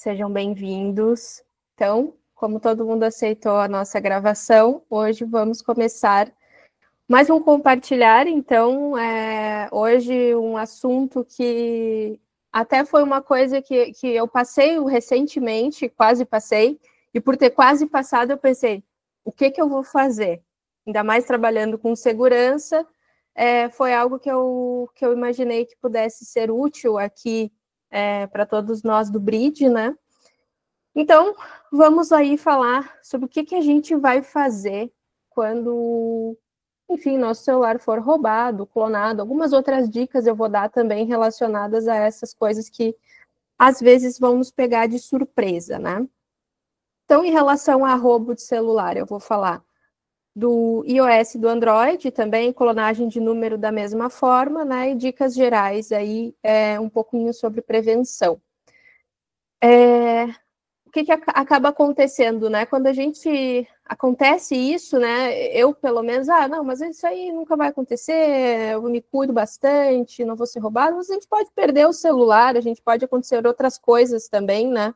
Sejam bem-vindos. Então, como todo mundo aceitou a nossa gravação, hoje vamos começar mais um compartilhar. Então, hoje um assunto que até foi uma coisa que eu passei recentemente, quase passei, e por ter quase passado eu pensei, o que eu vou fazer? Ainda mais trabalhando com segurança, foi algo que eu imaginei que pudesse ser útil aqui para todos nós do Bridge, né? Então, vamos aí falar sobre o que a gente vai fazer quando, enfim, nosso celular for roubado, clonado. Algumas outras dicas eu vou dar também relacionadas a essas coisas que às vezes vão nos pegar de surpresa, né? Então, em relação a roubo de celular, eu vou falar do iOS e do Android, também clonagem de número da mesma forma, né? E dicas gerais aí, um pouquinho sobre prevenção. O que acaba acontecendo, né? Quando acontece isso, né? Eu, pelo menos, não, mas isso aí nunca vai acontecer, eu me cuido bastante, não vou ser roubado, mas a gente pode perder o celular, a gente pode acontecer outras coisas também, né?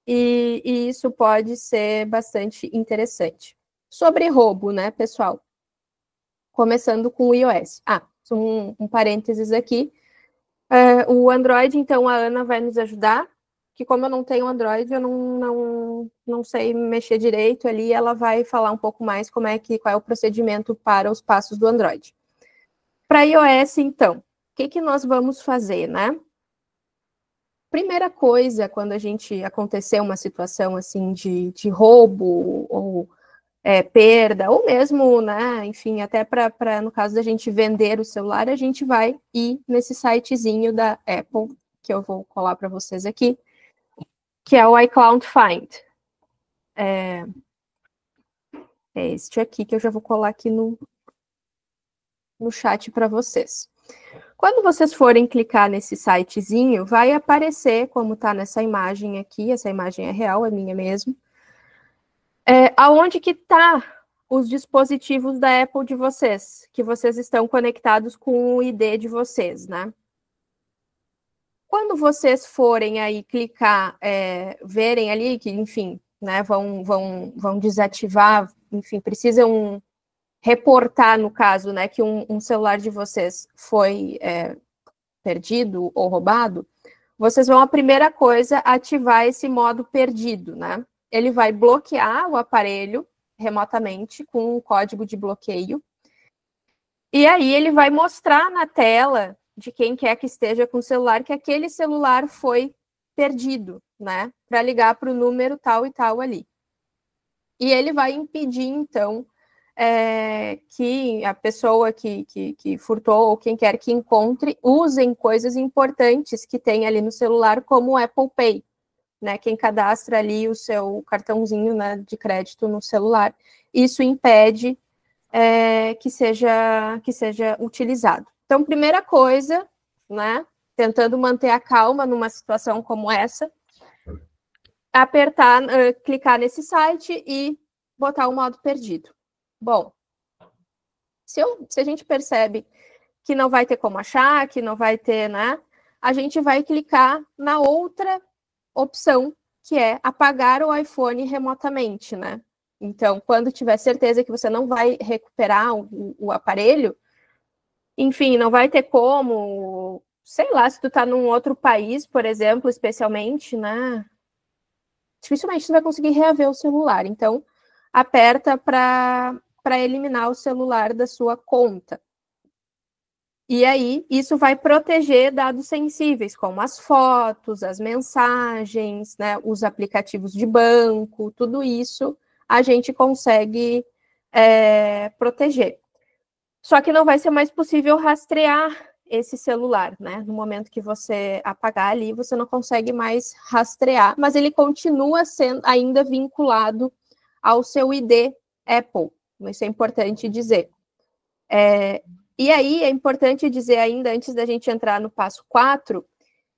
E isso pode ser bastante interessante. Sobre roubo, né, pessoal? Começando com o iOS. Um parênteses aqui. O Android, então, a Ana vai nos ajudar, que como eu não tenho Android, eu não sei mexer direito ali, ela vai falar um pouco mais qual é o procedimento para os passos do Android. Para iOS, então, o que nós vamos fazer, né? Primeira coisa, quando acontecer uma situação assim de roubo ou perda, ou mesmo, né, enfim, até para no caso da gente vender o celular, a gente vai ir nesse sitezinho da Apple, que eu vou colar para vocês aqui, que é o iCloud Find. É este aqui que eu já vou colar aqui no chat para vocês. Quando vocês forem clicar nesse sitezinho, vai aparecer, como está nessa imagem aqui, essa imagem é real, é minha mesmo, aonde que está os dispositivos da Apple de vocês, que vocês estão conectados com o ID de vocês, né? Quando vocês forem aí clicar, verem ali que, enfim, né, vão desativar, enfim, precisam reportar, no caso, né, que um celular de vocês foi perdido ou roubado, vocês vão, a primeira coisa, ativar esse modo perdido, né? Ele vai bloquear o aparelho remotamente com um código de bloqueio. E aí ele vai mostrar na tela de quem quer que esteja com o celular que aquele celular foi perdido, né? Para ligar para o número tal e tal ali. E ele vai impedir, então, que a pessoa que furtou ou quem quer que encontre usem coisas importantes que tem ali no celular, como o Apple Pay, né? Quem cadastra ali o seu cartãozinho, né, de crédito no celular, isso impede que seja utilizado. Então, primeira coisa, né, tentando manter a calma numa situação como essa, apertar, clicar nesse site e botar o modo perdido. Bom, se a gente percebe que não vai ter como achar, que não vai ter, né, a gente vai clicar na outra opção, que é apagar o iPhone remotamente, né? Então, quando tiver certeza que você não vai recuperar o aparelho, enfim, não vai ter como, sei lá, se tu tá num outro país, por exemplo, especialmente, né? Dificilmente tu vai conseguir reaver o celular. Então, aperta para eliminar o celular da sua conta. E aí, isso vai proteger dados sensíveis, como as fotos, as mensagens, né, os aplicativos de banco, tudo isso a gente consegue proteger. Só que não vai ser mais possível rastrear esse celular, né? No momento que você apagar ali, você não consegue mais rastrear, mas ele continua sendo ainda vinculado ao seu ID Apple. Isso é importante dizer. E aí é importante dizer ainda, antes da gente entrar no passo 4,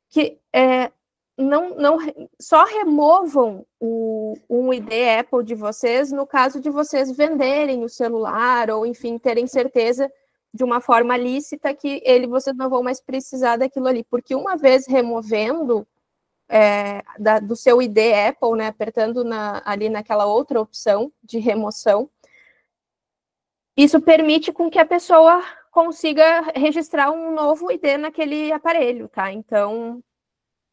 que não só removam um ID Apple de vocês no caso de vocês venderem o celular ou, enfim, terem certeza de uma forma lícita que vocês não vão mais precisar daquilo ali, porque uma vez removendo do seu ID Apple, né, apertando ali naquela outra opção de remoção, isso permite com que a pessoa consiga registrar um novo ID naquele aparelho, tá? Então,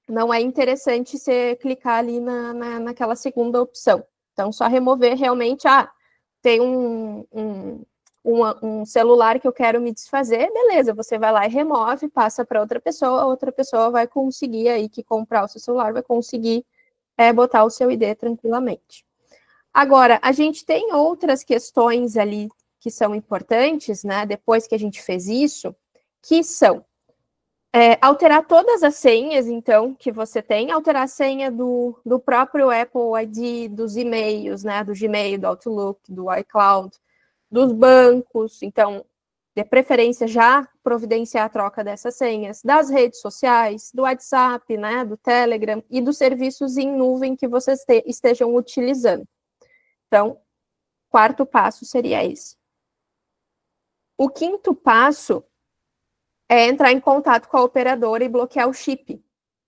não é interessante você clicar ali naquela segunda opção. Então, só remover realmente, tem um celular que eu quero me desfazer, beleza, você vai lá e remove, passa para outra pessoa vai conseguir aí que comprar o seu celular, vai conseguir botar o seu ID tranquilamente. Agora, a gente tem outras questões ali que são importantes, né, depois que a gente fez isso, que são alterar todas as senhas, então, que você tem, alterar a senha do próprio Apple ID, dos e-mails, né, do Gmail, do Outlook, do iCloud, dos bancos, então, de preferência, já providenciar a troca dessas senhas, das redes sociais, do WhatsApp, né, do Telegram e dos serviços em nuvem que vocês estejam utilizando. Então, quarto passo seria esse. O quinto passo é entrar em contato com a operadora e bloquear o chip,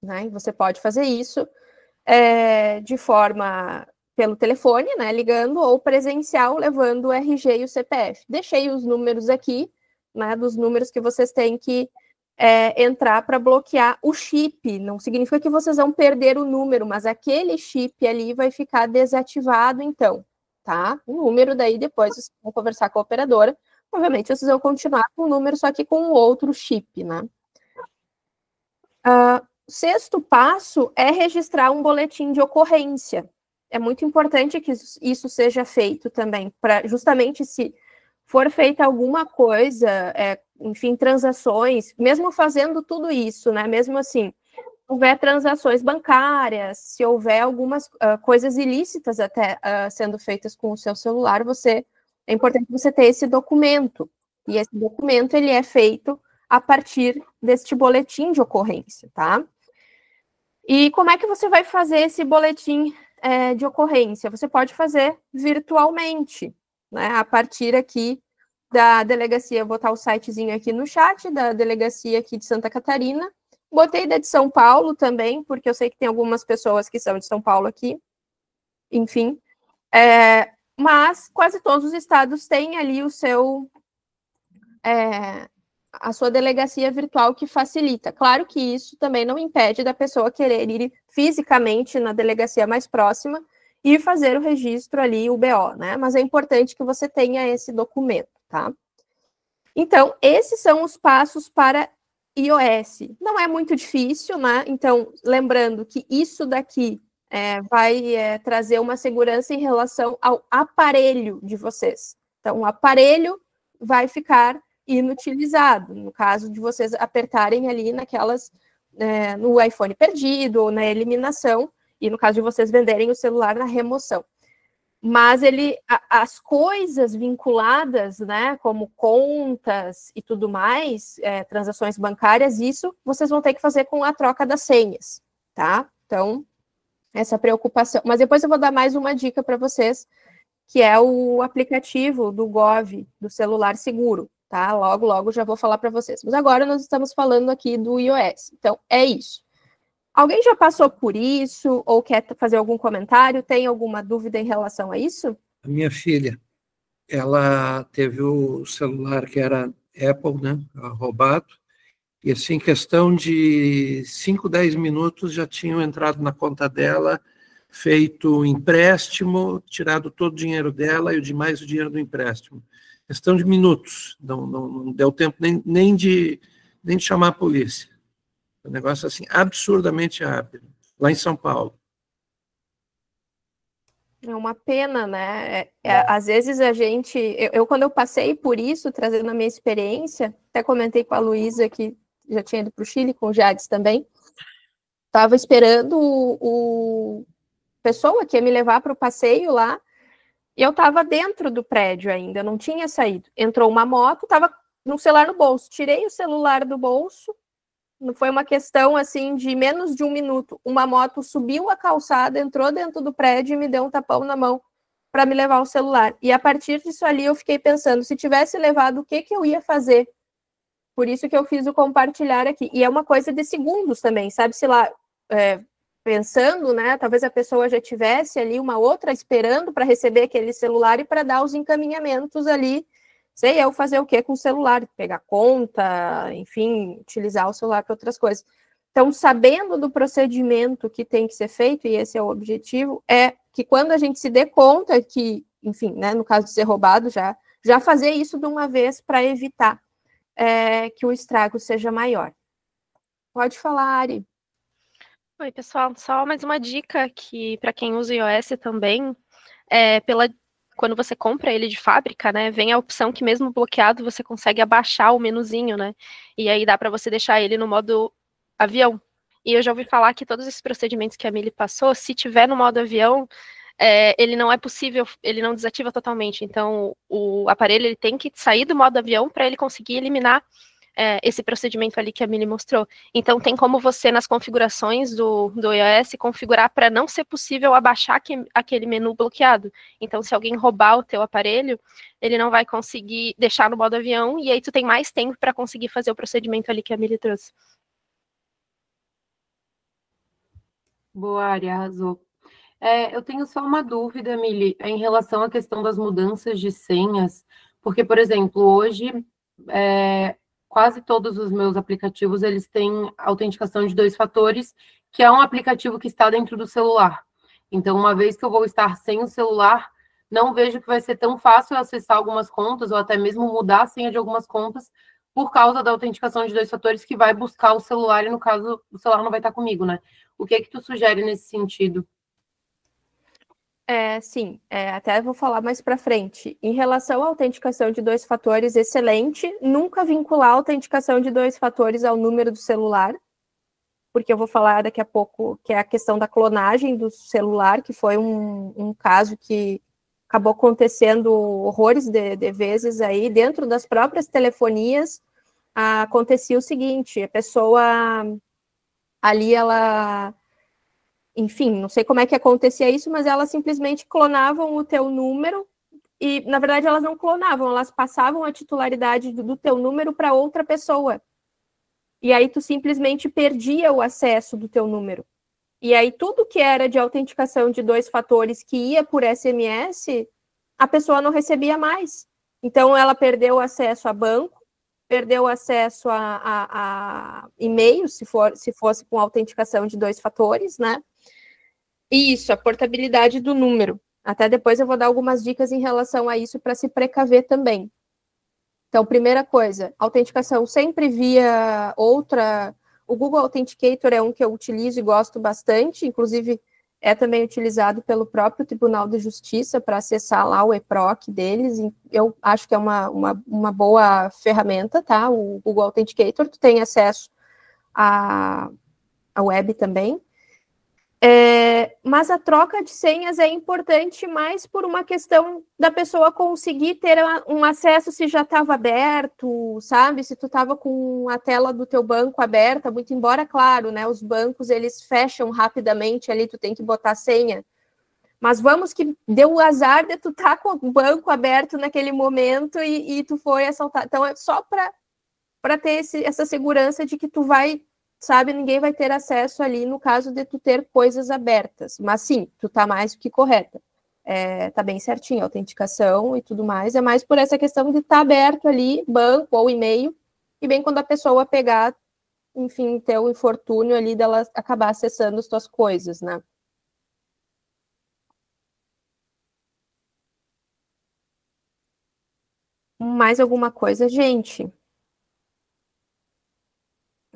né? Você pode fazer isso de forma pelo telefone, né, ligando, ou presencial, levando o RG e o CPF. Deixei os números aqui, né, dos números que vocês têm que entrar para bloquear o chip. Não significa que vocês vão perder o número, mas aquele chip ali vai ficar desativado, então, tá? O número daí depois vocês vão conversar com a operadora. Obviamente, vocês vão continuar com o número, só que com outro chip, né? Sexto passo é registrar um boletim de ocorrência. É muito importante que isso seja feito também, para justamente se for feita alguma coisa, enfim, transações, mesmo fazendo tudo isso, né? Mesmo assim, houver transações bancárias, se houver algumas coisas ilícitas até sendo feitas com o seu celular, é importante você ter esse documento. E esse documento, ele é feito a partir deste boletim de ocorrência, tá? E como é que você vai fazer esse boletim de ocorrência? Você pode fazer virtualmente, né? A partir aqui da delegacia, vou botar o sitezinho aqui no chat, da delegacia aqui de Santa Catarina. Botei da de São Paulo também, porque eu sei que tem algumas pessoas que são de São Paulo aqui. Enfim. Mas quase todos os estados têm ali a sua delegacia virtual que facilita. Claro que isso também não impede da pessoa querer ir fisicamente na delegacia mais próxima e fazer o registro ali, o BO, né? Mas é importante que você tenha esse documento, tá? Então, esses são os passos para iOS. Não é muito difícil, né? Então, lembrando que isso daqui vai trazer uma segurança em relação ao aparelho de vocês. Então, o aparelho vai ficar inutilizado, no caso de vocês apertarem ali no iPhone perdido ou na eliminação, e no caso de vocês venderem o celular na remoção. Mas as coisas vinculadas, né, como contas e tudo mais, transações bancárias, isso vocês vão ter que fazer com a troca das senhas, tá? Então, essa preocupação. Mas depois eu vou dar mais uma dica para vocês, que é o aplicativo do Gov, do celular seguro, tá? Logo, logo já vou falar para vocês. Mas agora nós estamos falando aqui do iOS. Então, é isso. Alguém já passou por isso ou quer fazer algum comentário? Tem alguma dúvida em relação a isso? A minha filha, ela teve o celular que era Apple, né, roubado, e assim, em questão de 5, 10 minutos já tinham entrado na conta dela, feito empréstimo, tirado todo o dinheiro dela e o dinheiro do empréstimo. Questão de minutos, não deu tempo nem de chamar a polícia. Um negócio assim absurdamente rápido, lá em São Paulo. É uma pena, né? Às vezes a gente... quando eu passei por isso, trazendo a minha experiência, até comentei com a Luísa, que já tinha ido para o Chile, com o Jades também, estava esperando o pessoa que ia me levar para o passeio lá, e eu estava dentro do prédio ainda, não tinha saído. Entrou uma moto, estava no celular no bolso. Tirei o celular do bolso, não foi uma questão assim de menos de 1 minuto. Uma moto subiu a calçada, entrou dentro do prédio e me deu um tapão na mão para me levar o celular. E a partir disso ali eu fiquei pensando, se tivesse levado, o que eu ia fazer? Por isso que eu fiz o compartilhar aqui. E é uma coisa de segundos também, sabe? Se lá pensando, né? Talvez a pessoa já tivesse ali uma outra esperando para receber aquele celular e para dar os encaminhamentos ali. Sei eu fazer o quê com o celular, pegar conta, enfim, utilizar o celular para outras coisas. Então, sabendo do procedimento que tem que ser feito, e esse é o objetivo, é que quando a gente se dê conta que, enfim, né, no caso de ser roubado, já fazer isso de uma vez para evitar que o estrago seja maior. Pode falar, Ari. Oi, pessoal. Só mais uma dica que para quem usa iOS também, quando você compra ele de fábrica, né, vem a opção que mesmo bloqueado você consegue abaixar o menuzinho, né? E aí dá para você deixar ele no modo avião. E eu já ouvi falar que todos esses procedimentos que a Mili passou, se tiver no modo avião, ele não é possível, ele não desativa totalmente. Então, o aparelho ele tem que sair do modo avião para ele conseguir eliminar esse procedimento ali que a Mili mostrou. Então, tem como você, nas configurações do iOS, configurar para não ser possível abaixar aquele menu bloqueado. Então, se alguém roubar o teu aparelho, ele não vai conseguir deixar no modo avião, e aí tu tem mais tempo para conseguir fazer o procedimento ali que a Mili trouxe. Boa, Ari, arrasou. Eu tenho só uma dúvida, Mili, em relação à questão das mudanças de senhas, porque, por exemplo, hoje quase todos os meus aplicativos eles têm autenticação de 2 fatores, que é um aplicativo que está dentro do celular. Então, uma vez que eu vou estar sem o celular, não vejo que vai ser tão fácil acessar algumas contas ou até mesmo mudar a senha de algumas contas por causa da autenticação de 2 fatores que vai buscar o celular e, no caso, o celular não vai estar comigo, né? O que tu sugere nesse sentido? Sim, até vou falar mais para frente. Em relação à autenticação de 2 fatores, excelente. Nunca vincular a autenticação de 2 fatores ao número do celular, porque eu vou falar daqui a pouco que é a questão da clonagem do celular, que foi um caso que acabou acontecendo horrores de vezes aí, dentro das próprias telefonias, acontecia o seguinte, a pessoa ali, ela... Enfim, não sei como é que acontecia isso, mas elas simplesmente clonavam o teu número e, na verdade, elas não clonavam, elas passavam a titularidade do teu número para outra pessoa. E aí tu simplesmente perdia o acesso do teu número. E aí tudo que era de autenticação de 2 fatores que ia por SMS, a pessoa não recebia mais. Então, ela perdeu o acesso a banco, perdeu o acesso a e-mail, se fosse com autenticação de 2 fatores, né? Isso, a portabilidade do número. Até depois eu vou dar algumas dicas em relação a isso para se precaver também. Então, primeira coisa, autenticação sempre via outra... O Google Authenticator é um que eu utilizo e gosto bastante, inclusive é também utilizado pelo próprio Tribunal de Justiça para acessar lá o eProc deles. Eu acho que é uma boa ferramenta, tá? O Google Authenticator, tu tem acesso à web também. Mas a troca de senhas é importante mais por uma questão da pessoa conseguir ter um acesso se já estava aberto, sabe? Se tu estava com a tela do teu banco aberta, muito embora, claro, né? Os bancos, eles fecham rapidamente ali, tu tem que botar senha. Mas vamos que deu o azar de tu estar com o banco aberto naquele momento e tu foi assaltado. Então, é só para ter essa segurança de que tu vai... sabe, ninguém vai ter acesso ali no caso de tu ter coisas abertas. Mas sim, tu tá mais do que correta. Tá bem certinho, a autenticação e tudo mais. É mais por essa questão de estar aberto ali, banco ou e-mail, e bem quando a pessoa pegar, enfim, ter o infortúnio ali dela acabar acessando as tuas coisas, né? Mais alguma coisa, gente?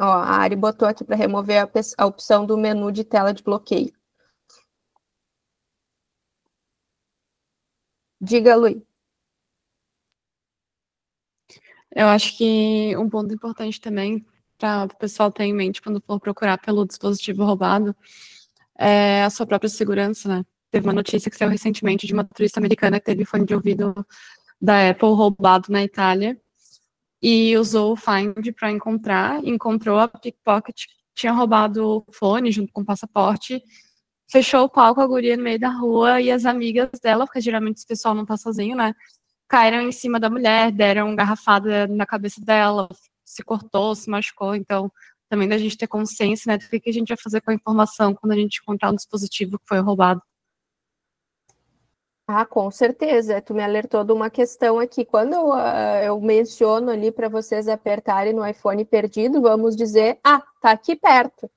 Ó, a Ari botou aqui para remover a opção do menu de tela de bloqueio. Diga, Luí. Eu acho que um ponto importante também para o pessoal ter em mente quando for procurar pelo dispositivo roubado é a sua própria segurança, né? Teve uma notícia que saiu recentemente de uma turista americana que teve fone de ouvido da Apple roubado na Itália e usou o Find para encontrou a pickpocket que tinha roubado o fone junto com o passaporte, fechou o pau com a guria no meio da rua e as amigas dela, porque geralmente esse pessoal não tá sozinho, né? Caíram em cima da mulher, deram garrafada na cabeça dela, se cortou, se machucou. Então, também da gente ter consciência, né, do que a gente vai fazer com a informação quando a gente encontrar um dispositivo que foi roubado. Ah, com certeza. Tu me alertou de uma questão aqui. Quando eu menciono ali para vocês apertarem no iPhone perdido, vamos dizer, tá aqui perto.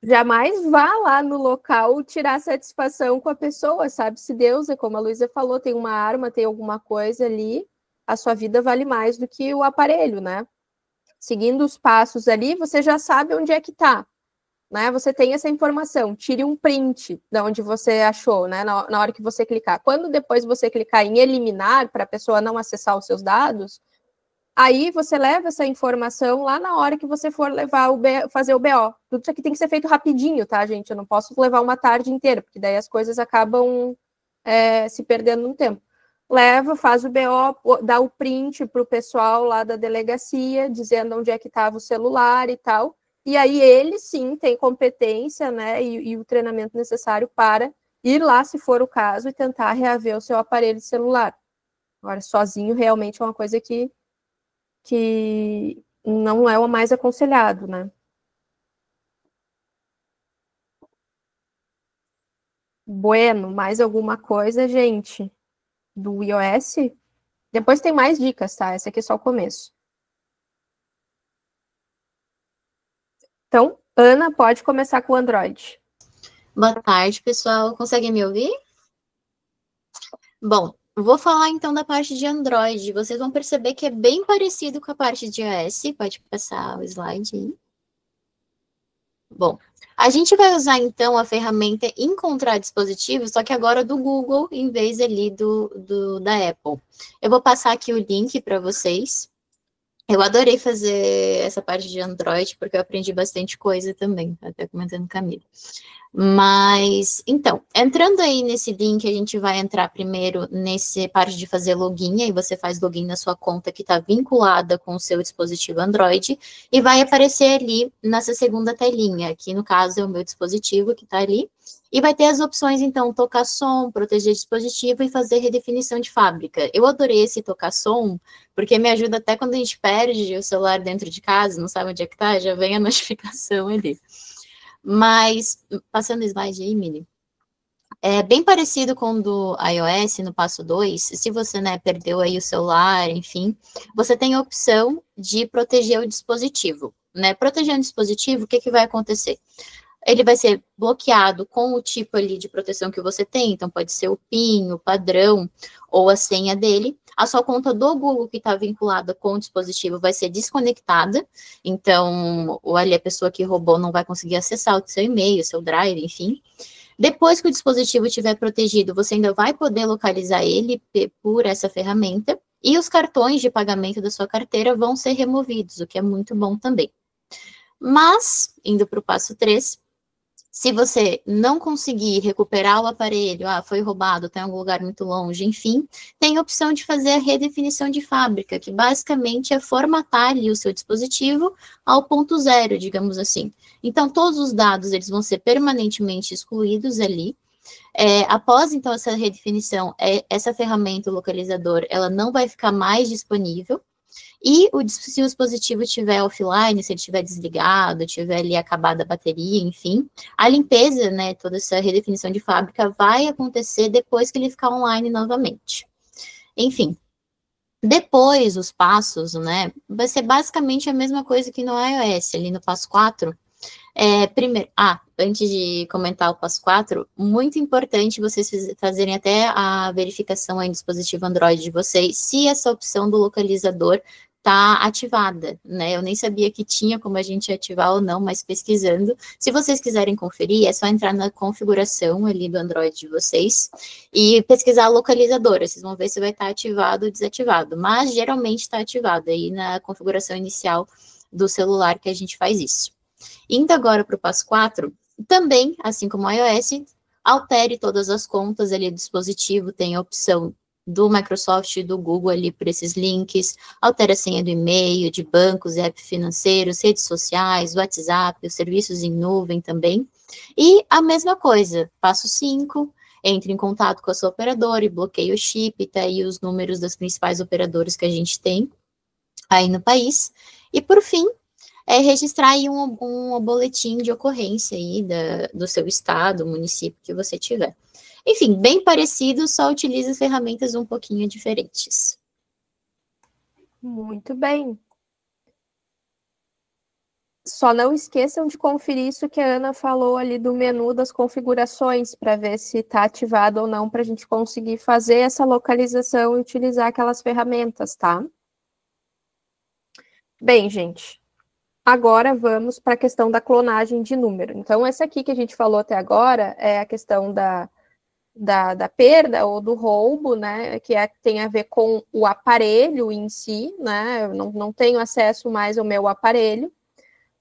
Jamais vá lá no local tirar satisfação com a pessoa, sabe? Se Deus, como a Luísa falou, tem uma arma, tem alguma coisa ali, a sua vida vale mais do que o aparelho, né? Seguindo os passos ali, você já sabe onde é que tá, né? Você tem essa informação, tire um print de onde você achou, né? Na hora que você clicar. Quando depois você clicar em eliminar, para a pessoa não acessar os seus dados, aí você leva essa informação lá na hora que você for fazer o BO. Tudo isso aqui tem que ser feito rapidinho, tá, gente? Eu não posso levar uma tarde inteira, porque daí as coisas acabam se perdendo no tempo. Leva, faz o BO, dá o print para o pessoal lá da delegacia, dizendo onde é que estava o celular e tal. E aí ele, sim, tem competência, né, e o treinamento necessário para ir lá, se for o caso, e tentar reaver o seu aparelho celular. Agora, sozinho, realmente é uma coisa que não é o mais aconselhado, né? Bueno, mais alguma coisa, gente, do iOS? Depois tem mais dicas, tá? Essa aqui é só o começo. Então, Ana, pode começar com o Android. Boa tarde, pessoal. Conseguem me ouvir? Bom, vou falar então da parte de Android. Vocês vão perceber que é bem parecido com a parte de iOS. Pode passar o slide aí. Bom, a gente vai usar então a ferramenta Encontrar Dispositivos, só que agora do Google, em vez ali da Apple. Eu vou passar aqui o link para vocês. Eu adorei fazer essa parte de Android, porque eu aprendi bastante coisa também, até comentando com a Camila. Mas, então, entrando aí nesse link, a gente vai entrar primeiro nesse parte de fazer login, aí você faz login na sua conta que está vinculada com o seu dispositivo Android, e vai aparecer ali nessa segunda telinha, que no caso é o meu dispositivo que está ali, e vai ter as opções, então, tocar som, proteger dispositivo e fazer redefinição de fábrica. Eu adorei esse tocar som, porque me ajuda até quando a gente perde o celular dentro de casa, não sabe onde é que tá, já vem a notificação ali. Mas, passando o slide aí, Mili, é bem parecido com o do iOS no passo 2, se você, né, perdeu aí o celular, enfim, você tem a opção de proteger o dispositivo, né, protegendo o dispositivo, o que vai acontecer? Ele vai ser bloqueado com o tipo ali de proteção que você tem, então pode ser o PIN, o padrão, ou a senha dele. A sua conta do Google que está vinculada com o dispositivo vai ser desconectada, então ali a pessoa que roubou não vai conseguir acessar o seu e-mail, o seu drive, enfim. Depois que o dispositivo estiver protegido, você ainda vai poder localizar ele por essa ferramenta, e os cartões de pagamento da sua carteira vão ser removidos, o que é muito bom também. Mas, indo para o passo 3, se você não conseguir recuperar o aparelho, foi roubado, está em algum lugar muito longe, enfim, tem a opção de fazer a redefinição de fábrica, que basicamente é formatar ali o seu dispositivo ao ponto zero, digamos assim. Então, todos os dados, eles vão ser permanentemente excluídos ali. Após, então, essa redefinição, essa ferramenta, o localizador, ela não vai ficar mais disponível. E se o dispositivo estiver offline, se ele estiver desligado, tiver ali acabada a bateria, enfim, a limpeza, né, toda essa redefinição de fábrica vai acontecer depois que ele ficar online novamente. Enfim, depois os passos, né, vai ser basicamente a mesma coisa que no iOS, ali no passo 4. Primeiro, antes de comentar o passo 4, muito importante vocês fazerem até a verificação aí no dispositivo Android de vocês, se essa opção do localizador está ativada, né? Eu nem sabia que tinha como a gente ativar ou não, mas pesquisando, se vocês quiserem conferir, é só entrar na configuração ali do Android de vocês e pesquisar a localizadora, vocês vão ver se vai estar ativado ou desativado, mas geralmente está ativado aí na configuração inicial do celular que a gente faz isso. Indo agora para o passo 4, também, assim como o iOS, altere todas as contas ali do dispositivo, tem a opção do Microsoft e do Google ali por esses links, altere a senha do e-mail, de bancos, apps financeiros, redes sociais, WhatsApp, os serviços em nuvem também. E a mesma coisa, passo 5, entre em contato com a sua operadora e bloqueie o chip, tá aí os números das principais operadoras que a gente tem aí no país. E por fim, é registrar aí um boletim de ocorrência aí do seu estado, município que você tiver. Enfim, bem parecido, só utiliza ferramentas um pouquinho diferentes. Muito bem. Só não esqueçam de conferir isso que a Ana falou ali do menu das configurações, para ver se está ativado ou não, para a gente conseguir fazer essa localização e utilizar aquelas ferramentas, tá? Bem, gente, agora vamos para a questão da clonagem de número. Então, essa aqui que a gente falou até agora é a questão da perda ou do roubo, né, que tem a ver com o aparelho em si, né, eu não tenho acesso mais ao meu aparelho,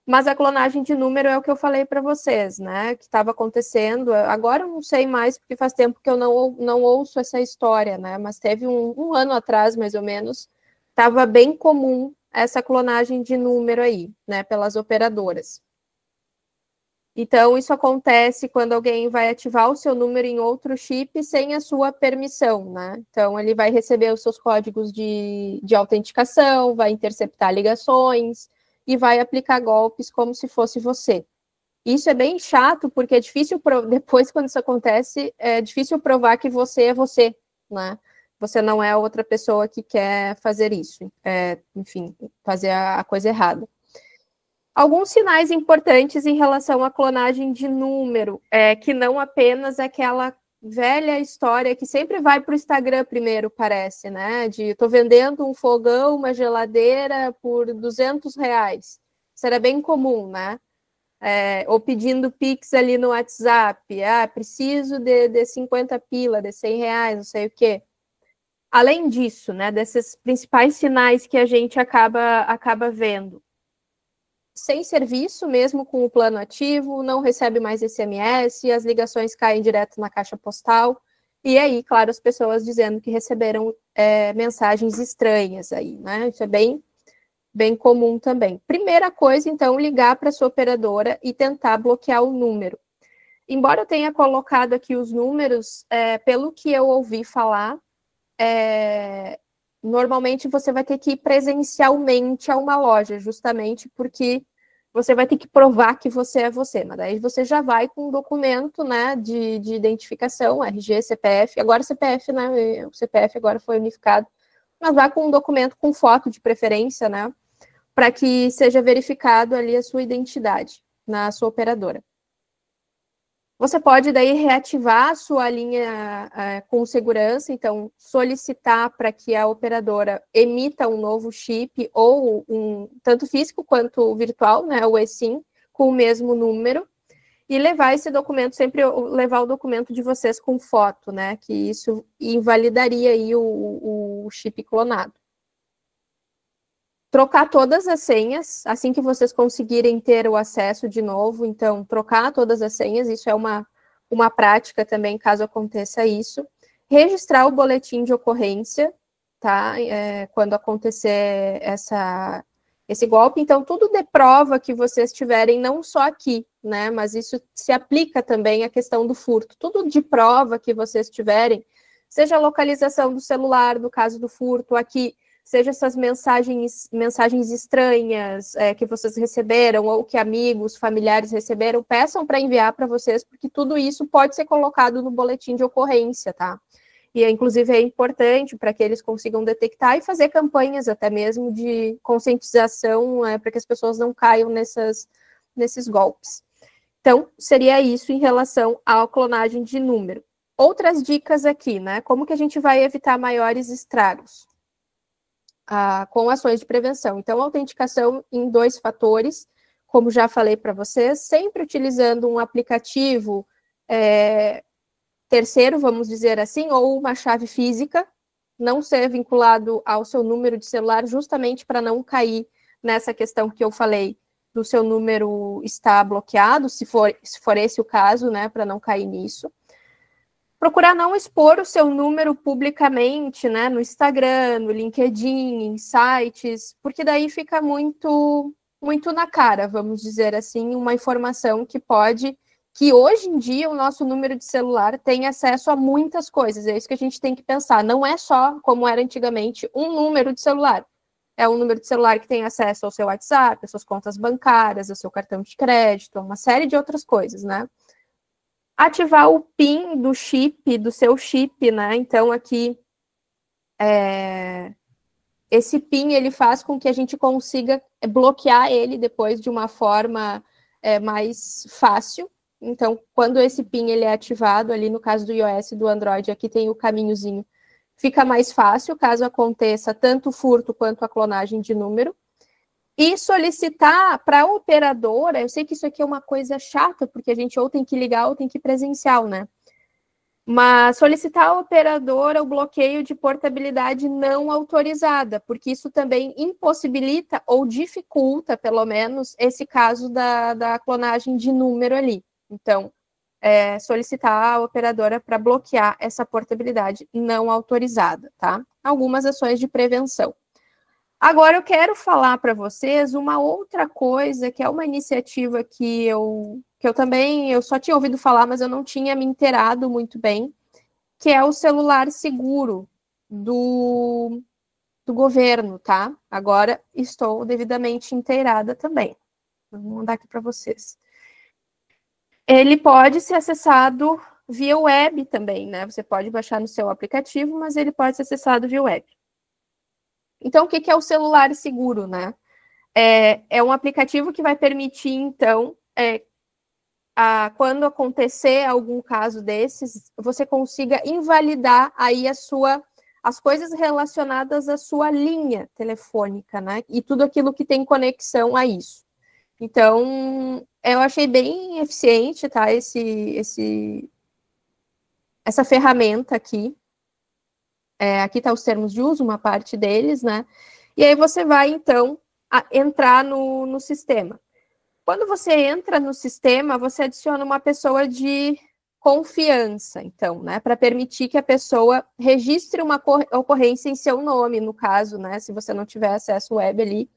mas a clonagem de número é o que eu falei para vocês, né, que estava acontecendo, agora eu não sei mais, porque faz tempo que eu não ouço essa história, né, mas teve um ano atrás, mais ou menos, estava bem comum essa clonagem de número aí, né, pelas operadoras. Então, isso acontece quando alguém vai ativar o seu número em outro chip sem a sua permissão, né? Então, ele vai receber os seus códigos de autenticação, vai interceptar ligações e vai aplicar golpes como se fosse você. Isso é bem chato, porque é difícil, depois quando isso acontece, é difícil provar que você é você, né? Você não é outra pessoa que quer fazer isso, enfim, fazer a coisa errada. Alguns sinais importantes em relação à clonagem de número, que não apenas aquela velha história que sempre vai para o Instagram primeiro, parece, né? De estou vendendo um fogão, uma geladeira por R$200. Isso era bem comum, né? Ou pedindo Pix ali no WhatsApp. Preciso de 50 pila, de R$100, não sei o quê. Além disso, né? Desses principais sinais que a gente acaba vendo. Sem serviço, mesmo com o plano ativo, não recebe mais SMS, as ligações caem direto na caixa postal, e aí, claro, as pessoas dizendo que receberam mensagens estranhas aí, né? Isso é bem comum também. Primeira coisa, então, ligar para a sua operadora e tentar bloquear o número. Embora eu tenha colocado aqui os números, pelo que eu ouvi falar, normalmente você vai ter que ir presencialmente a uma loja, justamente porque você vai ter que provar que você é você, mas daí você já vai com um documento, né, de identificação, RG, CPF, agora CPF, né, o CPF agora foi unificado, mas vai com um documento com foto de preferência, né, para que seja verificado ali a sua identidade na sua operadora. Você pode daí reativar a sua linha com segurança, então solicitar para que a operadora emita um novo chip ou tanto físico quanto virtual, né, o eSIM, com o mesmo número, e levar esse documento, sempre levar o documento de vocês com foto, né, que isso invalidaria aí o chip clonado. Trocar todas as senhas, assim que vocês conseguirem ter o acesso de novo, então, trocar todas as senhas, isso é uma prática também, caso aconteça isso. Registrar o boletim de ocorrência, tá? Quando acontecer esse golpe. Então, tudo de prova que vocês tiverem, não só aqui, né? Mas isso se aplica também à questão do furto. Tudo de prova que vocês tiverem, seja a localização do celular, no caso do furto, aqui, seja essas mensagens estranhas que vocês receberam, ou que amigos, familiares receberam, peçam para enviar para vocês, porque tudo isso pode ser colocado no boletim de ocorrência, tá? E, inclusive, é importante para que eles consigam detectar e fazer campanhas até mesmo de conscientização para que as pessoas não caiam nesses golpes. Então, seria isso em relação à clonagem de número. Outras dicas aqui, né? Como que a gente vai evitar maiores estragos? Com ações de prevenção. Então, autenticação em 2 fatores, como já falei para vocês, sempre utilizando um aplicativo terceiro, vamos dizer assim, ou uma chave física, não ser vinculado ao seu número de celular, justamente para não cair nessa questão que eu falei, do seu número estar bloqueado, se for esse o caso, né, para não cair nisso. Procurar não expor o seu número publicamente, né, no Instagram, no LinkedIn, em sites, porque daí fica muito na cara, vamos dizer assim, uma informação que hoje em dia o nosso número de celular tem acesso a muitas coisas, é isso que a gente tem que pensar, não é só, como era antigamente, um número de celular, é um número de celular que tem acesso ao seu WhatsApp, às suas contas bancárias, ao seu cartão de crédito, uma série de outras coisas, né? Ativar o PIN do chip, do seu chip, né? Então, aqui, esse PIN, ele faz com que a gente consiga bloquear ele depois de uma forma mais fácil. Então, quando esse PIN ele é ativado, ali no caso do iOS e do Android, aqui tem o caminhozinho, fica mais fácil, caso aconteça tanto o furto quanto a clonagem de número. E solicitar para a operadora, eu sei que isso aqui é uma coisa chata, porque a gente ou tem que ligar ou tem que ir presencial, né? Mas solicitar à operadora o bloqueio de portabilidade não autorizada, porque isso também impossibilita ou dificulta, pelo menos, esse caso da clonagem de número ali. Então, solicitar à operadora para bloquear essa portabilidade não autorizada, tá? Algumas ações de prevenção. Agora, eu quero falar para vocês uma outra coisa, que é uma iniciativa que eu também, eu só tinha ouvido falar, mas eu não tinha me inteirado muito bem, que é o celular seguro do governo, tá? Agora estou devidamente inteirada também. Vou mandar aqui para vocês. Ele pode ser acessado via web também, né? Você pode baixar no seu aplicativo, mas ele pode ser acessado via web. Então, o que é o celular seguro, né? É um aplicativo que vai permitir, então, quando acontecer algum caso desses, você consiga invalidar aí as coisas relacionadas à sua linha telefônica, né? E tudo aquilo que tem conexão a isso. Então, eu achei bem eficiente, tá? Essa ferramenta aqui. Aqui está os termos de uso, uma parte deles, né? E aí você vai, então, entrar no sistema. Quando você entra no sistema, você adiciona uma pessoa de confiança, então, né? Para permitir que a pessoa registre uma ocorrência em seu nome, no caso, né? Se você não tiver acesso web ali.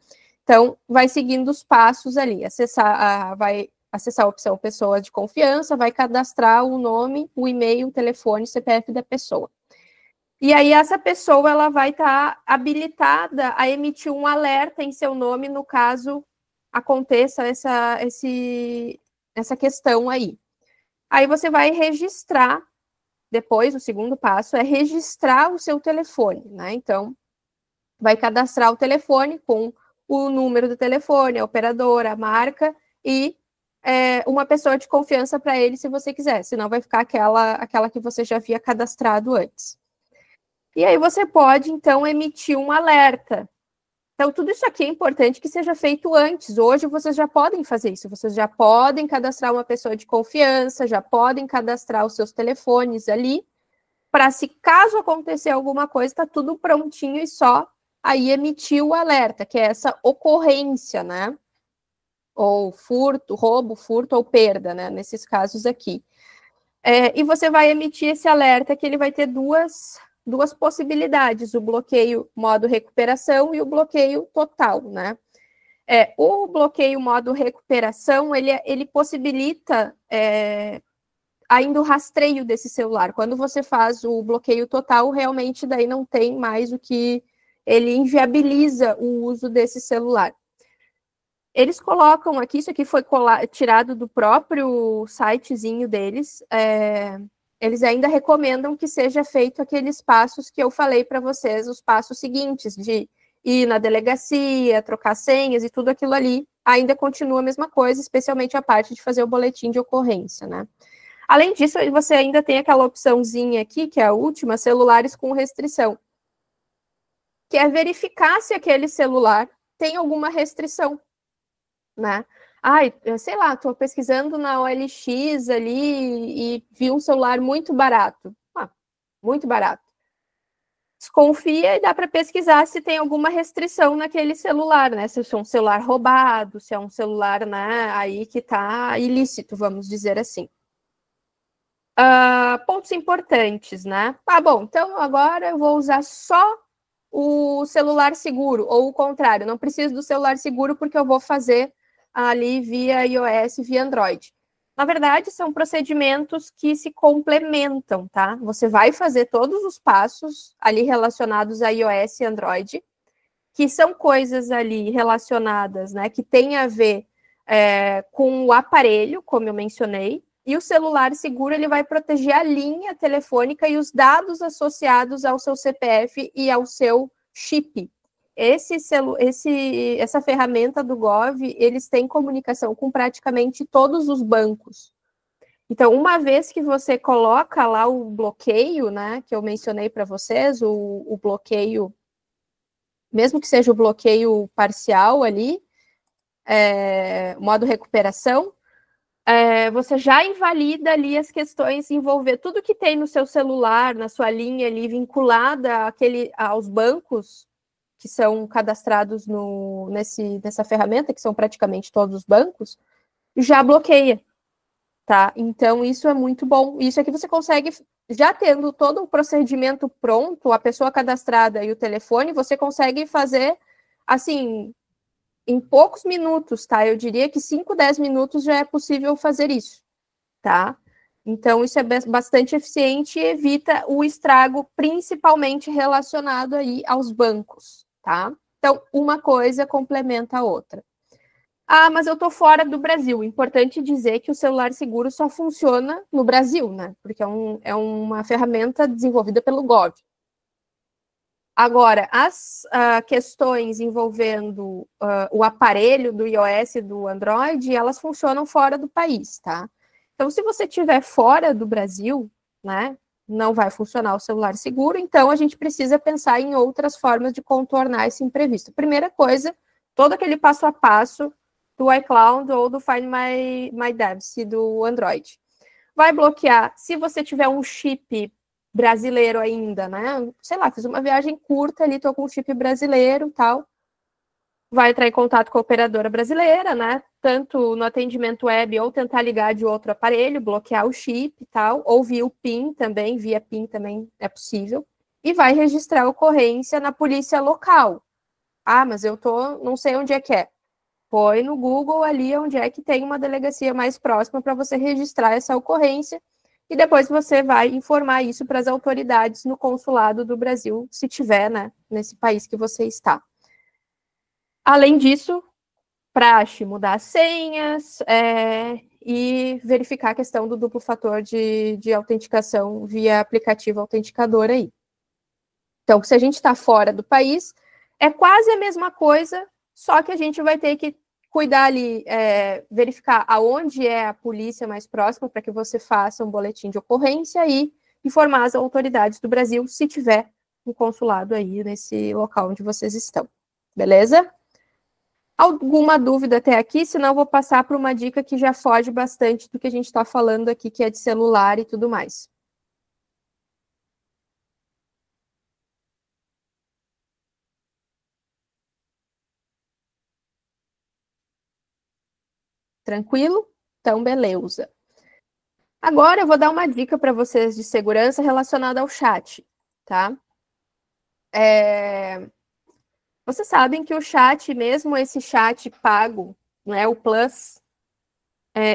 Então, vai seguindo os passos ali. Vai acessar a opção pessoa de confiança, vai cadastrar o nome, o e-mail, o telefone, o CPF da pessoa. E aí essa pessoa ela vai estar habilitada a emitir um alerta em seu nome no caso aconteça essa questão aí. Aí você vai registrar, depois o segundo passo é registrar o seu telefone, né? Então, vai cadastrar o telefone com o número do telefone, a operadora, a marca e uma pessoa de confiança para ele, se você quiser, senão vai ficar aquela que você já havia cadastrado antes. E aí você pode, então, emitir um alerta. Então, tudo isso aqui é importante que seja feito antes. Hoje, vocês já podem fazer isso. Vocês já podem cadastrar uma pessoa de confiança, já podem cadastrar os seus telefones ali, para se caso acontecer alguma coisa, está tudo prontinho e só aí emitir o alerta, que é essa ocorrência, né? Ou furto, roubo, furto ou perda, né? Nesses casos aqui. E você vai emitir esse alerta que ele vai ter duas possibilidades, o bloqueio modo recuperação e o bloqueio total, né? O bloqueio modo recuperação, ele possibilita ainda o rastreio desse celular. Quando você faz o bloqueio total, realmente daí não tem mais o que ele inviabiliza o uso desse celular. Eles colocam aqui, isso aqui foi tirado do próprio sitezinho deles, eles ainda recomendam que seja feito aqueles passos que eu falei para vocês, os passos seguintes, de ir na delegacia, trocar senhas e tudo aquilo ali, ainda continua a mesma coisa, especialmente a parte de fazer o boletim de ocorrência, né? Além disso, você ainda tem aquela opçãozinha aqui, que é a última, celulares com restrição, que é verificar se aquele celular tem alguma restrição, né? Sei lá, estou pesquisando na OLX ali e vi um celular muito barato. Muito barato. Desconfia e dá para pesquisar se tem alguma restrição naquele celular, né? Se é um celular roubado, se é um celular, né, aí que está ilícito, vamos dizer assim. Pontos importantes, né? Bom, então agora eu vou usar só o celular seguro, ou o contrário, não preciso do celular seguro porque eu vou fazer ali via iOS, via Android. Na verdade, são procedimentos que se complementam, tá? Você vai fazer todos os passos ali relacionados a iOS e Android, que são coisas ali relacionadas, né, que tem a ver com o aparelho, como eu mencionei, e o celular seguro ele vai proteger a linha telefônica e os dados associados ao seu CPF e ao seu chip. Essa ferramenta do Gov, eles têm comunicação com praticamente todos os bancos. Então, uma vez que você coloca lá o bloqueio, né, que eu mencionei para vocês, o bloqueio, mesmo que seja o bloqueio parcial ali, modo recuperação, você já invalida ali as questões envolver tudo que tem no seu celular, na sua linha ali, vinculada aos bancos que são cadastrados nessa ferramenta, que são praticamente todos os bancos, já bloqueia, tá? Então, isso é muito bom. Isso aqui você consegue, já tendo todo o procedimento pronto, a pessoa cadastrada e o telefone, você consegue fazer, assim, em poucos minutos, tá? Eu diria que 5, 10 minutos já é possível fazer isso, tá? Então, isso é bastante eficiente e evita o estrago, principalmente relacionado aí aos bancos, tá? Então, uma coisa complementa a outra. Ah, mas eu tô fora do Brasil. Importante dizer que o celular seguro só funciona no Brasil, né? Porque é uma ferramenta desenvolvida pelo Gov. Agora, as questões envolvendo o aparelho do iOS e do Android, elas funcionam fora do país, tá? Então, se você estiver fora do Brasil, né, não vai funcionar o celular seguro, então a gente precisa pensar em outras formas de contornar esse imprevisto. Primeira coisa, todo aquele passo a passo do iCloud ou do Find My Device do Android. Vai bloquear, se você tiver um chip brasileiro ainda, né? Sei lá, fiz uma viagem curta ali, tô com um chip brasileiro e tal. Vai entrar em contato com a operadora brasileira, né? Tanto no atendimento web ou tentar ligar de outro aparelho, bloquear o chip e tal, ou via PIN também é possível. E vai registrar a ocorrência na polícia local. Ah, mas eu não sei onde é que é. Põe no Google ali onde é que tem uma delegacia mais próxima para você registrar essa ocorrência e depois você vai informar isso para as autoridades no consulado do Brasil, se tiver, né, nesse país que você está. Além disso, praxe mudar as senhas e verificar a questão do duplo fator de autenticação via aplicativo autenticador aí. Então, se a gente está fora do país, é quase a mesma coisa, só que a gente vai ter que cuidar ali, verificar aonde é a polícia mais próxima para que você faça um boletim de ocorrência e informar as autoridades do Brasil, se tiver um consulado aí nesse local onde vocês estão. Beleza? Alguma dúvida até aqui? Senão eu vou passar para uma dica que já foge bastante do que a gente está falando aqui, que é de celular e tudo mais. Tranquilo? Então, beleza. Agora eu vou dar uma dica para vocês de segurança relacionada ao chat, tá? Vocês sabem que o chat, mesmo esse chat pago, né, o Plus,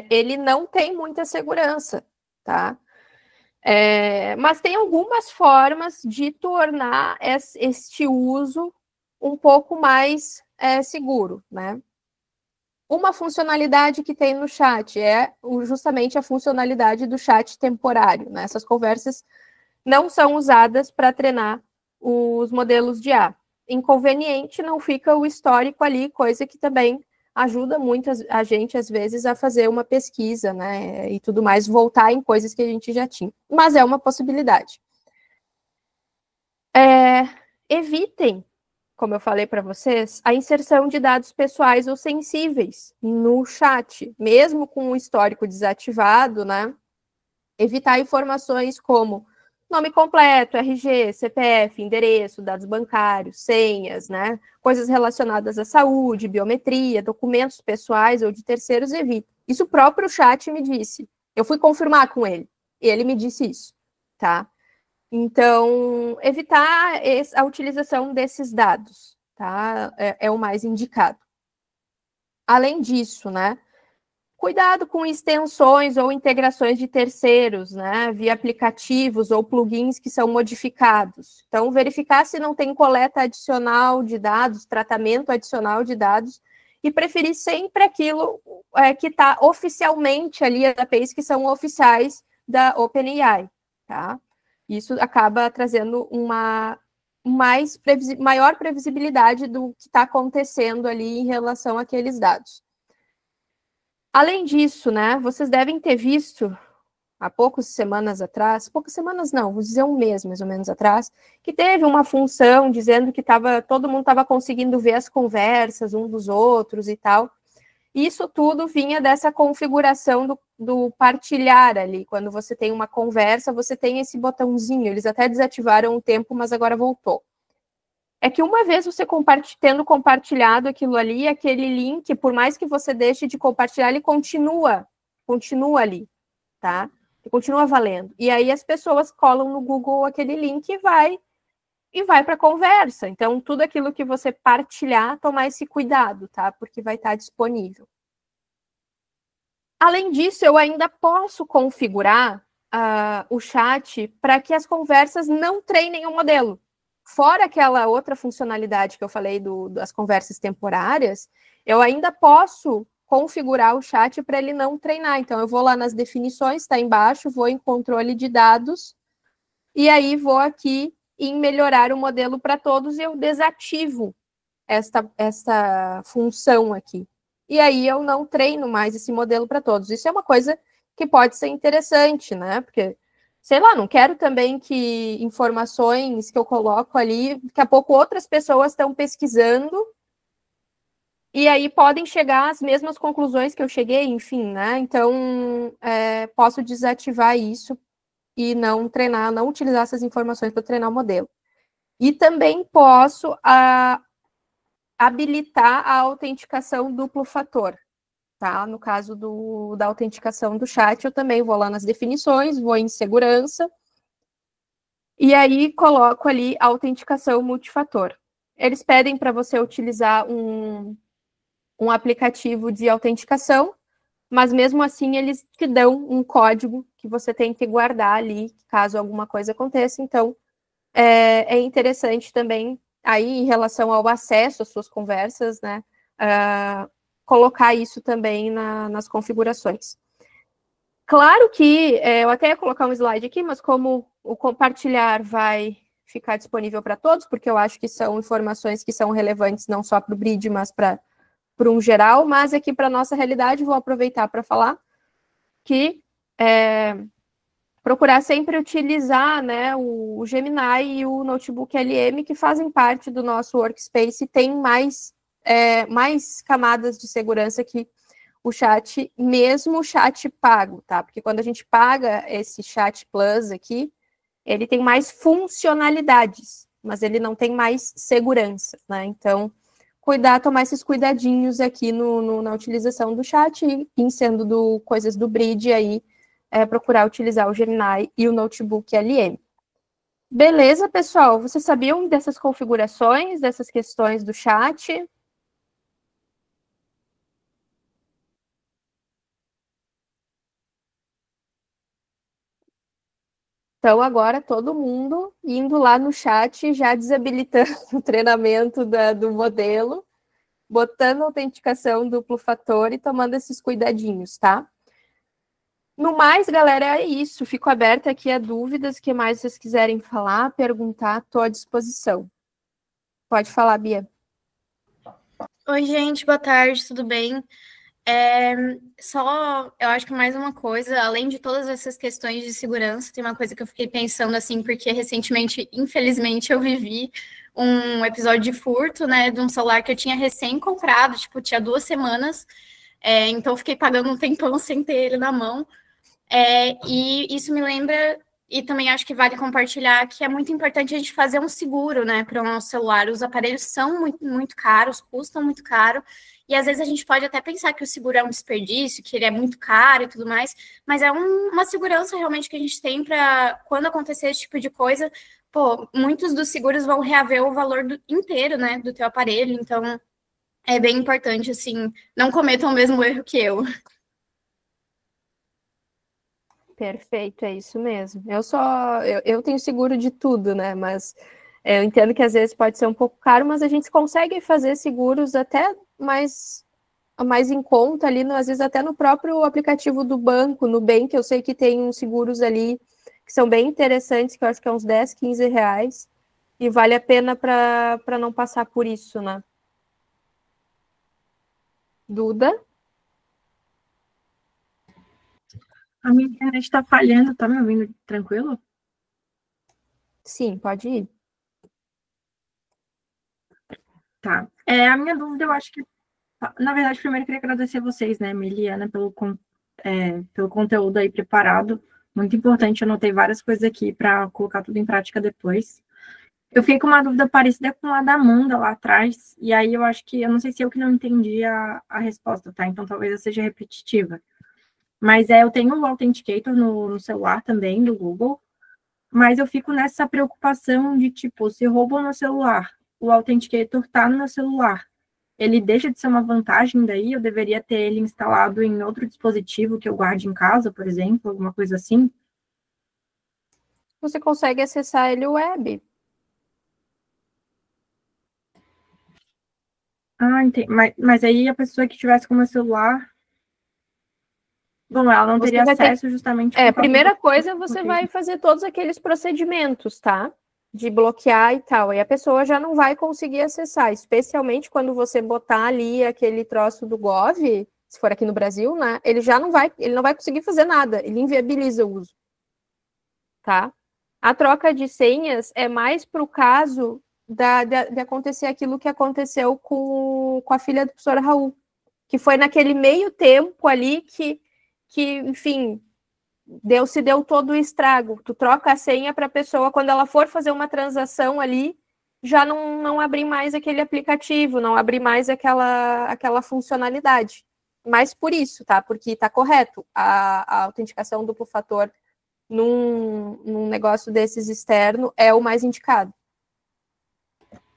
ele não tem muita segurança, tá? Mas tem algumas formas de tornar este uso um pouco mais seguro, né? Uma funcionalidade que tem no chat é justamente a funcionalidade do chat temporário, né? Essas conversas não são usadas para treinar os modelos de IA. Inconveniente, não fica o histórico ali, coisa que também ajuda muito a gente, às vezes, a fazer uma pesquisa, né, e tudo mais, voltar em coisas que a gente já tinha. Mas é uma possibilidade. Evitem, como eu falei para vocês, a inserção de dados pessoais ou sensíveis no chat, mesmo com o histórico desativado, né? Evitar informações como nome completo, RG, CPF, endereço, dados bancários, senhas, né? Coisas relacionadas à saúde, biometria, documentos pessoais ou de terceiros, evite. Isso o próprio chat me disse. Eu fui confirmar com ele, e ele me disse isso, tá? Então, evitar a utilização desses dados, tá? É o mais indicado. Além disso, né? Cuidado com extensões ou integrações de terceiros, né, via aplicativos ou plugins que são modificados. Então, verificar se não tem coleta adicional de dados, tratamento adicional de dados, e preferir sempre aquilo que está oficialmente ali, as APIs que são oficiais da OpenAI, tá? Isso acaba trazendo uma maior previsibilidade do que está acontecendo ali em relação àqueles dados. Além disso, né, vocês devem ter visto há poucas semanas atrás, poucas semanas não, vou dizer um mês mais ou menos atrás, que teve uma função dizendo que todo mundo estava conseguindo ver as conversas um dos outros e tal. Isso tudo vinha dessa configuração do partilhar ali. Quando você tem uma conversa, você tem esse botãozinho. Eles até desativaram o tempo, mas agora voltou. É que uma vez você tendo compartilhado aquilo ali, aquele link, por mais que você deixe de compartilhar, ele continua ali, tá? Ele continua valendo. E aí as pessoas colam no Google aquele link e vai para a conversa. Então, tudo aquilo que você partilhar, tomar esse cuidado, tá? Porque vai estar disponível. Além disso, eu ainda posso configurar o chat para que as conversas não treinem o modelo. Fora aquela outra funcionalidade que eu falei das conversas temporárias, eu ainda posso configurar o chat para ele não treinar. Então, eu vou lá nas definições, está embaixo, vou em controle de dados, e aí vou aqui em melhorar o modelo para todos e eu desativo esta função aqui. E aí eu não treino mais esse modelo para todos. Isso é uma coisa que pode ser interessante, né? Porque, sei lá, não quero também que informações que eu coloco ali, daqui a pouco outras pessoas estão pesquisando e aí podem chegar às mesmas conclusões que eu cheguei, enfim, né? Então, posso desativar isso e não treinar, não utilizar essas informações para treinar o modelo. E também posso habilitar a autenticação duplo fator, tá? No caso da autenticação do chat, eu também vou lá nas definições, vou em segurança, e aí coloco ali a autenticação multifator. Eles pedem para você utilizar um aplicativo de autenticação, mas mesmo assim eles te dão um código que você tem que guardar ali, caso alguma coisa aconteça. Então, é interessante também, aí em relação ao acesso às suas conversas, né, colocar isso também nas configurações. Claro que, eu até ia colocar um slide aqui, mas como o compartilhar vai ficar disponível para todos, porque eu acho que são informações que são relevantes não só para o BRID, mas para um geral, mas aqui para a nossa realidade, vou aproveitar para falar que procurar sempre utilizar, né, o Gemini e o Notebook LM, que fazem parte do nosso workspace, e tem mais camadas de segurança que o chat, mesmo o chat pago, tá? Porque quando a gente paga esse chat plus aqui, ele tem mais funcionalidades, mas ele não tem mais segurança, né? Então, tomar esses cuidadinhos aqui na utilização do chat, e sendo coisas do BRID aí, procurar utilizar o Gemini e o Notebook LM. Beleza, pessoal? Vocês sabiam dessas configurações, dessas questões do chat? Então, agora todo mundo indo lá no chat, já desabilitando o treinamento do modelo, botando a autenticação duplo fator e tomando esses cuidadinhos, tá? No mais, galera, é isso. Fico aberta aqui a dúvidas. O que mais vocês quiserem falar, perguntar, estou à disposição. Pode falar, Bia. Oi, gente, boa tarde, tudo bem? Eu acho que mais uma coisa, além de todas essas questões de segurança, tem uma coisa que eu fiquei pensando, assim, porque recentemente, infelizmente, eu vivi um episódio de furto, né, de um celular que eu tinha recém-comprado, tipo, tinha 2 semanas, então eu fiquei pagando um tempão sem ter ele na mão, e isso me lembra, e também acho que vale compartilhar, que é muito importante a gente fazer um seguro, né, para o nosso celular. Os aparelhos são muito, muito caros, custam muito caro, e às vezes a gente pode até pensar que o seguro é um desperdício, que ele é muito caro e tudo mais, mas é uma segurança realmente que a gente tem para quando acontecer esse tipo de coisa, muitos dos seguros vão reaver o valor inteiro, né, do teu aparelho, então é bem importante, assim, não cometam o mesmo erro que eu. Perfeito, é isso mesmo. Eu tenho seguro de tudo, né? Mas eu entendo que às vezes pode ser um pouco caro, mas a gente consegue fazer seguros até mais em conta ali, às vezes até no próprio aplicativo do banco, no Nubank, eu sei que tem uns seguros ali que são bem interessantes, que eu acho que é uns 10, 15 reais, e vale a pena para não passar por isso, né? Duda? A minha internet está falhando, tá me ouvindo tranquilo? Sim, pode ir. Tá. A minha dúvida, eu acho que, na verdade, primeiro eu queria agradecer vocês, né, Mili e Ana, pelo conteúdo aí preparado. Muito importante, eu anotei várias coisas aqui para colocar tudo em prática depois. Eu fiquei com uma dúvida parecida com a da Amanda lá atrás, e aí eu acho que, eu não sei se eu que não entendi a resposta, tá? Então talvez eu seja repetitiva. Mas eu tenho o Authenticator no celular também, do Google, mas eu fico nessa preocupação de, tipo, se roubam no celular, o Authenticator tá no meu celular, ele deixa de ser uma vantagem daí? Eu deveria ter ele instalado em outro dispositivo que eu guarde em casa, por exemplo, alguma coisa assim? Você consegue acessar ele web. Ah, entendi. Mas aí a pessoa que tivesse com o meu celular... Bom, ela não teria acesso justamente... Primeira coisa, você vai fazer todos aqueles procedimentos, tá? De bloquear e tal. E a pessoa já não vai conseguir acessar, especialmente quando você botar ali aquele troço do Gov, se for aqui no Brasil, né? Ele não vai conseguir fazer nada, ele inviabiliza o uso. Tá? A troca de senhas é mais para o caso de acontecer aquilo que aconteceu com a filha do professor Raul, que foi naquele meio tempo ali que enfim, se deu todo o estrago. Tu troca a senha para a pessoa, quando ela for fazer uma transação ali, já não abrir mais aquele aplicativo, não abrir mais aquela funcionalidade. Mas por isso, tá? Porque tá correto. A autenticação duplo fator num negócio desses externo é o mais indicado.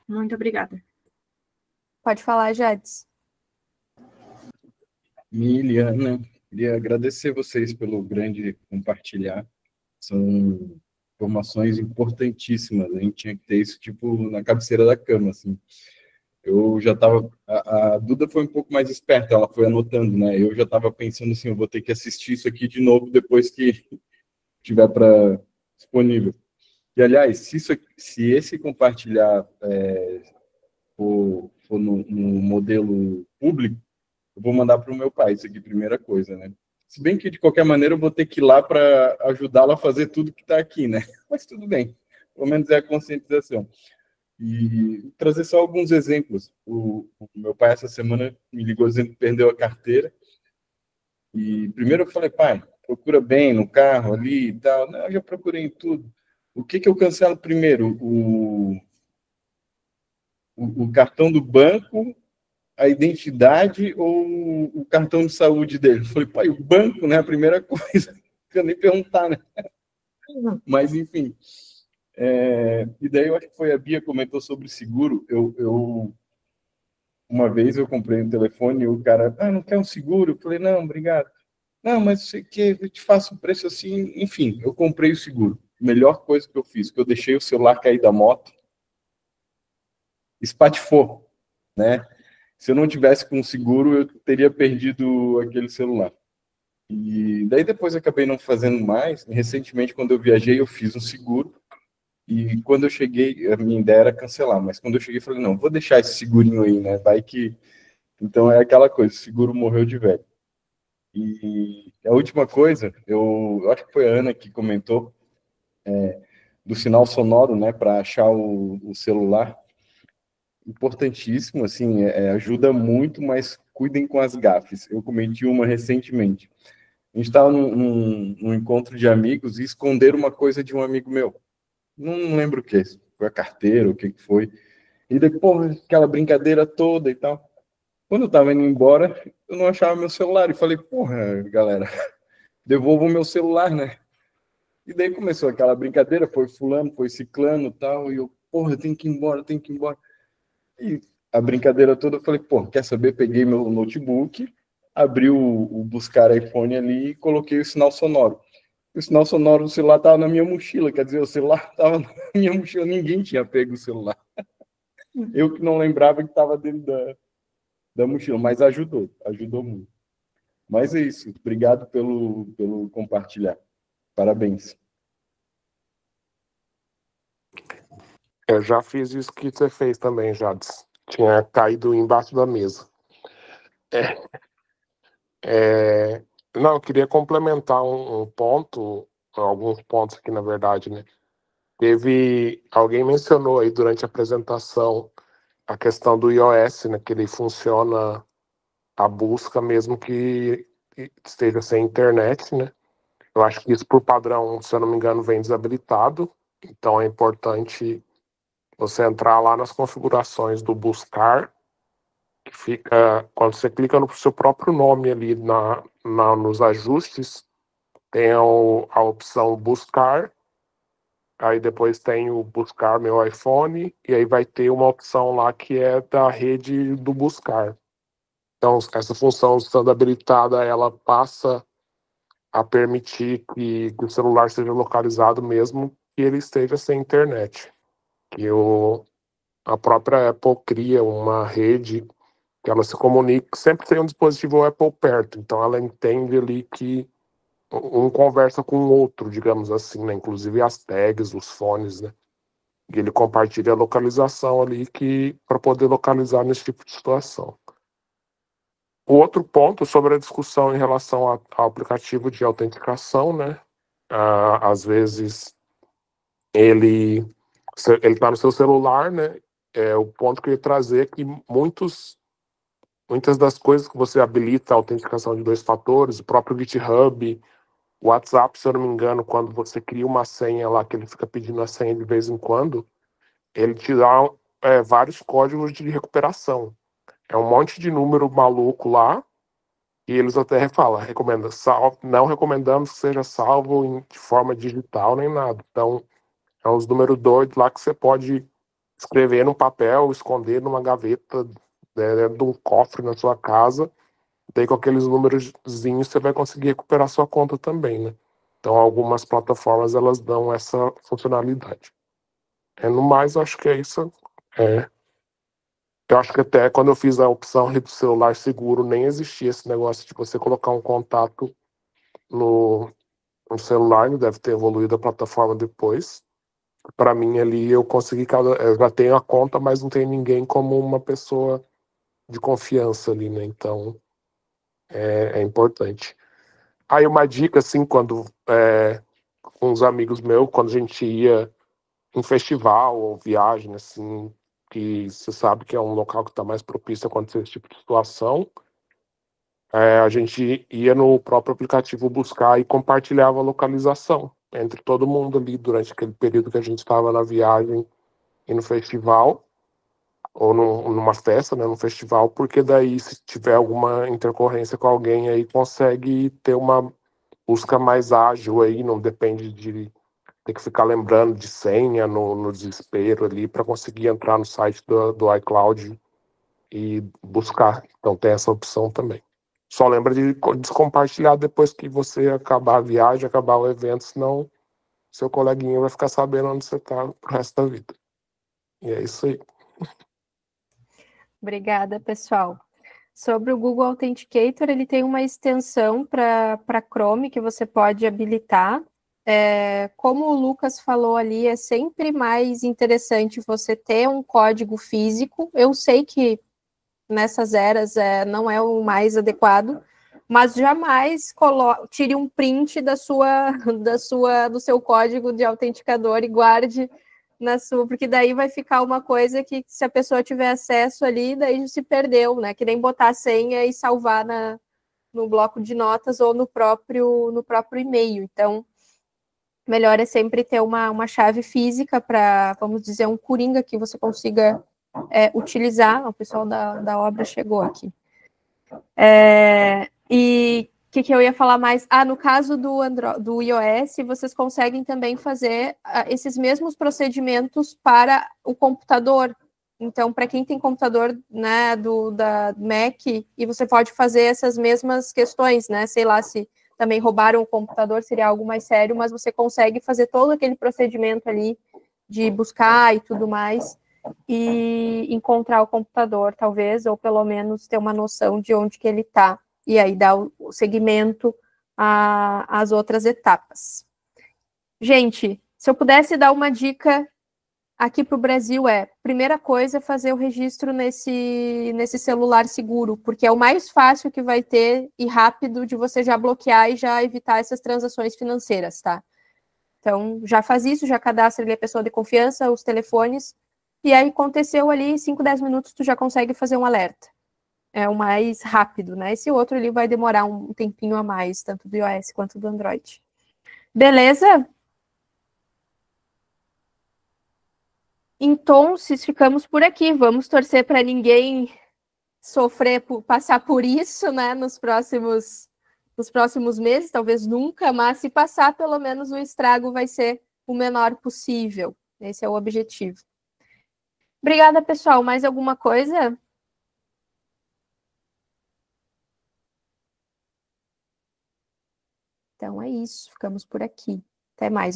Muito obrigada. Pode falar, Jades. Miliana, queria agradecer vocês pelo grande compartilhar. São informações importantíssimas. A gente tinha que ter isso, tipo, na cabeceira da cama, assim. Eu já estava... A Duda foi um pouco mais esperta, ela foi anotando, né? Eu já estava pensando assim, eu vou ter que assistir isso aqui de novo depois que tiver disponível. E, aliás, se esse compartilhar for no modelo público, eu vou mandar para o meu pai, isso aqui, primeira coisa, né? Se bem que, de qualquer maneira, eu vou ter que ir lá para ajudá-lo a fazer tudo que está aqui, né? Mas tudo bem, pelo menos é a conscientização. E trazer só alguns exemplos. O meu pai, essa semana, me ligou dizendo que perdeu a carteira. E primeiro eu falei, pai, procura bem no carro ali e tal. Não, eu já procurei em tudo. O que eu cancelo primeiro? O cartão do banco, a identidade ou o cartão de saúde dele? Eu falei, pai, o banco, né? A primeira coisa. Não quero nem perguntar, né? Mas, enfim. E daí eu acho que foi a Bia que comentou sobre seguro. Uma vez eu comprei um telefone e o cara, não quer um seguro? Eu falei, não, obrigado. Não, mas sei que eu te faço um preço assim. Enfim, eu comprei o seguro. Melhor coisa que eu fiz, que eu deixei o celular cair da moto, espatifou, né? Se eu não tivesse com seguro, eu teria perdido aquele celular. E daí depois eu acabei não fazendo mais. Recentemente, quando eu viajei, eu fiz um seguro. E quando eu cheguei, a minha ideia era cancelar. Mas quando eu cheguei, eu falei, não, vou deixar esse segurinho aí, né? Vai que... Então é aquela coisa, o seguro morreu de velho. E a última coisa, eu acho que foi a Ana que comentou, do sinal sonoro, né? Para achar o celular. Importantíssimo, assim, ajuda muito, mas cuidem com as gafes. Eu cometi uma recentemente. A gente estava num encontro de amigos e esconderam uma coisa de um amigo meu. Não lembro o que, foi a carteira, o que foi. E depois, aquela brincadeira toda e tal. Quando eu estava indo embora, eu não achava meu celular. E falei, porra, galera, devolvam o meu celular, né? E daí começou aquela brincadeira, foi fulano, foi ciclano e tal. E eu, porra, tenho que ir embora, tenho que ir embora. E a brincadeira toda, eu falei, pô, quer saber? Peguei meu notebook, abri o buscar iPhone ali e coloquei o sinal sonoro. O sinal sonoro do celular estava na minha mochila, quer dizer, o celular estava na minha mochila, ninguém tinha pego o celular. Eu que não lembrava que estava dentro da mochila, mas ajudou muito. Mas é isso, obrigado pelo compartilhar. Parabéns. Eu já fiz isso que você fez também, Jades. Tinha caído embaixo da mesa. Não, eu queria complementar um ponto, alguns pontos aqui, na verdade, né? Alguém mencionou aí durante a apresentação a questão do iOS, né? Que ele funciona a busca mesmo que esteja sem internet, né? Eu acho que isso, por padrão, se eu não me engano, vem desabilitado. Então, é importante você entrar lá nas configurações do buscar, que fica, quando você clica no seu próprio nome ali nos ajustes, tem a opção buscar, aí depois tem o buscar meu iPhone, e aí vai ter uma opção lá que é da rede do buscar. Então, essa função estando habilitada, ela passa a permitir que o celular seja localizado mesmo que ele esteja sem internet. Que a própria Apple cria uma rede que ela se comunica, sempre tem um dispositivo Apple perto, então ela entende ali que um conversa com o outro, digamos assim, né? Inclusive as tags, os fones, né? E ele compartilha a localização ali para poder localizar nesse tipo de situação. O outro ponto sobre a discussão em relação ao aplicativo de autenticação, né? Às vezes ele está no seu celular, né? O ponto que eu ia trazer é que muitas das coisas que você habilita a autenticação de 2 fatores, o próprio GitHub, o WhatsApp, se eu não me engano, quando você cria uma senha lá, que ele fica pedindo a senha de vez em quando, ele te dá vários códigos de recuperação. É um monte de número maluco lá, e eles até falam, não recomendamos que seja salvo de forma digital nem nada. Então, é uns números doidos lá que você pode escrever no papel, esconder numa gaveta dentro de um cofre na sua casa. Daí com aqueles númerozinhos você vai conseguir recuperar sua conta também, né? Então algumas plataformas elas dão essa funcionalidade. No mais, eu acho que é isso. Eu acho que até quando eu fiz a opção do celular seguro, nem existia esse negócio de você colocar um contato no celular, né? Deve ter evoluído a plataforma depois. Para mim ali eu consegui, eu já tenho a conta, mas não tem ninguém como uma pessoa de confiança ali, né? Então é importante. Aí uma dica, assim, quando com uns amigos meus, quando a gente ia em festival ou viagem, assim, que você sabe que é um local que está mais propício a acontecer esse tipo de situação, a gente ia no próprio aplicativo buscar e compartilhava a localização entre todo mundo ali durante aquele período que a gente estava na viagem e no festival, ou numa festa, né, no festival, porque daí se tiver alguma intercorrência com alguém aí consegue ter uma busca mais ágil aí, não depende de ter que ficar lembrando de senha no desespero ali para conseguir entrar no site do iCloud e buscar. Então tem essa opção também. Só lembra de descompartilhar depois que você acabar a viagem, acabar o evento, senão seu coleguinha vai ficar sabendo onde você está pro resto da vida. E é isso aí. Obrigada, pessoal. Sobre o Google Authenticator, ele tem uma extensão para Chrome que você pode habilitar. Como o Lucas falou ali, é sempre mais interessante você ter um código físico. Eu sei que nessas eras não é o mais adequado, mas jamais tire um print do seu código de autenticador e guarde na sua, porque daí vai ficar uma coisa que se a pessoa tiver acesso ali, daí se perdeu, né? Que nem botar a senha e salvar no bloco de notas ou no próprio e-mail. Então, melhor é sempre ter uma chave física para, vamos dizer, um coringa que você consiga utilizar. O pessoal da obra chegou aqui. E o que eu ia falar mais? No caso do iOS, vocês conseguem também fazer esses mesmos procedimentos para o computador. Então, para quem tem computador, né, da Mac, e você pode fazer essas mesmas questões, né? Sei lá, se também roubaram o computador, seria algo mais sério, mas você consegue fazer todo aquele procedimento ali de buscar e tudo mais, e encontrar o computador, talvez, ou pelo menos ter uma noção de onde que ele está, e aí dar o seguimento às outras etapas. Gente, se eu pudesse dar uma dica aqui para o Brasil primeira coisa, fazer o registro nesse celular seguro, porque é o mais fácil que vai ter e rápido de você já bloquear e já evitar essas transações financeiras, tá? Então, já faz isso, já cadastra ali a pessoa de confiança, os telefones, e aí aconteceu ali, 5, 10 minutos, tu já consegue fazer um alerta. É o mais rápido, né? Esse outro ali vai demorar um tempinho a mais, tanto do iOS quanto do Android. Beleza? Então, ficamos por aqui. Vamos torcer para ninguém sofrer, passar por isso, né? Nos próximos meses, talvez nunca, mas se passar, pelo menos o estrago vai ser o menor possível. Esse é o objetivo. Obrigada, pessoal. Mais alguma coisa? Então é isso. Ficamos por aqui. Até mais.